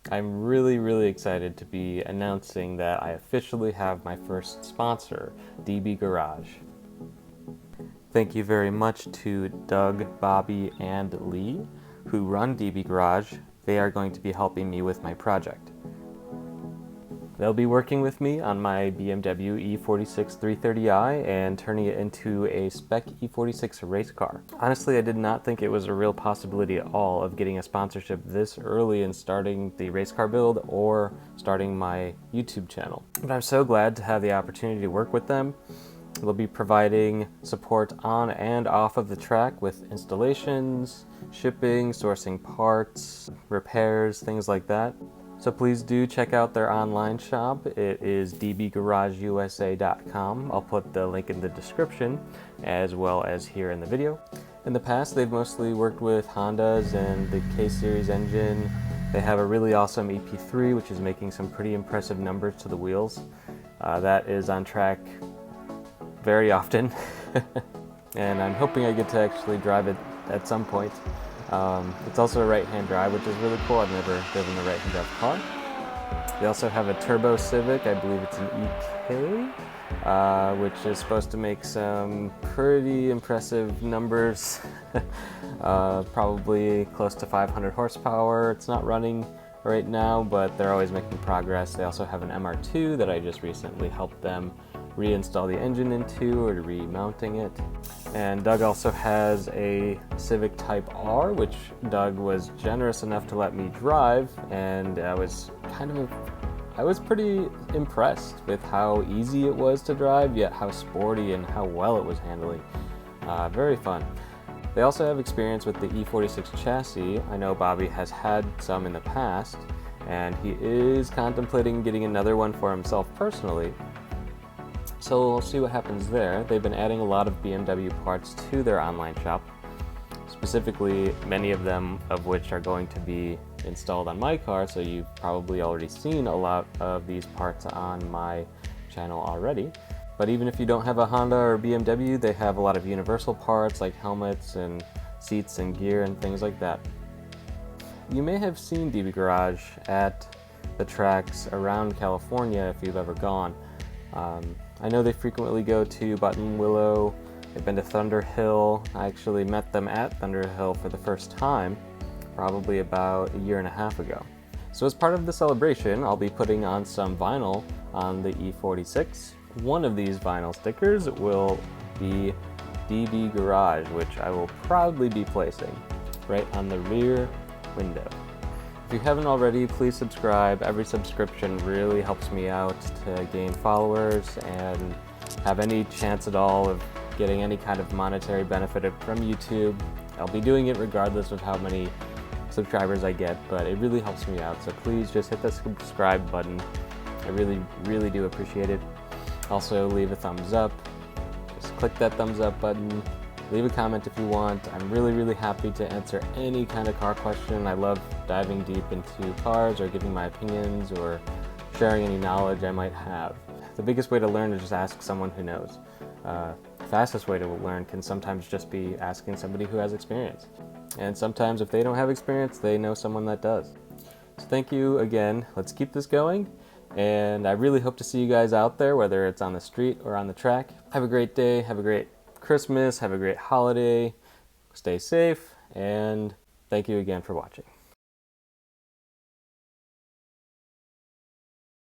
I'm really excited to be announcing that I officially have my first sponsor, dbGarage. Thank you very much to Doug, Bobby, and Lee, who run dbGarage. They are going to be helping me with my project. They'll be working with me on my BMW E46 330i and turning it into a SpecE46 race car. Honestly, I did not think it was a real possibility at all of getting a sponsorship this early in starting the race car build or starting my YouTube channel. But I'm so glad to have the opportunity to work with them. They'll be providing support on and off of the track with installations, shipping, sourcing parts, repairs, things like that. So please do check out their online shop. It is dbgarageusa.com. I'll put the link in the description as well as here in the video. In the past, they've mostly worked with Hondas and the K-Series engine. They have a really awesome EP3, which is making some pretty impressive numbers to the wheels. That is on track very often. And I'm hoping I get to actually drive it at some point. It's also a right-hand drive, which is really cool. I've never driven a right-hand drive car. They also have a turbo Civic, I believe it's an EK, which is supposed to make some pretty impressive numbers. Probably close to 500 horsepower. It's not running right now, but they're always making progress. They also have an MR2 that I just recently helped them reinstall the engine into or remounting it. And Doug also has a Civic Type R, which Doug was generous enough to let me drive, and I was pretty impressed with how easy it was to drive, yet how sporty and how well it was handling. Very fun. They also have experience with the E46 chassis. I know Bobby has had some in the past, and he is contemplating getting another one for himself personally. So we'll see what happens there. They've been adding a lot of BMW parts to their online shop, specifically many of them of which are going to be installed on my car, so you've probably already seen a lot of these parts on my channel already. But even if you don't have a Honda or BMW, they have a lot of universal parts like helmets and seats and gear and things like that. You may have seen dbGarage at the tracks around California if you've ever gone. I know they frequently go to Buttonwillow. They've been to Thunderhill. I actually met them at Thunderhill for the first time, probably about a year and a half ago. So as part of the celebration, I'll be putting on some vinyl on the E46. One of these vinyl stickers will be dbGarage, which I will proudly be placing right on the rear window. If you haven't already, please subscribe. Every subscription really helps me out to gain followers and have any chance at all of getting any kind of monetary benefit from YouTube. I'll be doing it regardless of how many subscribers I get, but it really helps me out. So please just hit the subscribe button. I really do appreciate it. Also, leave a thumbs up. Just click that thumbs up button. Leave a comment if you want. I'm really happy to answer any kind of car question. I love diving deep into cars or giving my opinions or sharing any knowledge I might have. The biggest way to learn is just ask someone who knows. The fastest way to learn can sometimes just be asking somebody who has experience. And sometimes if they don't have experience, they know someone that does. So thank you again. Let's keep this going. And I really hope to see you guys out there, whether it's on the street or on the track. Have a great day. Have a great Christmas, have a great holiday, stay safe, and thank you again for watching.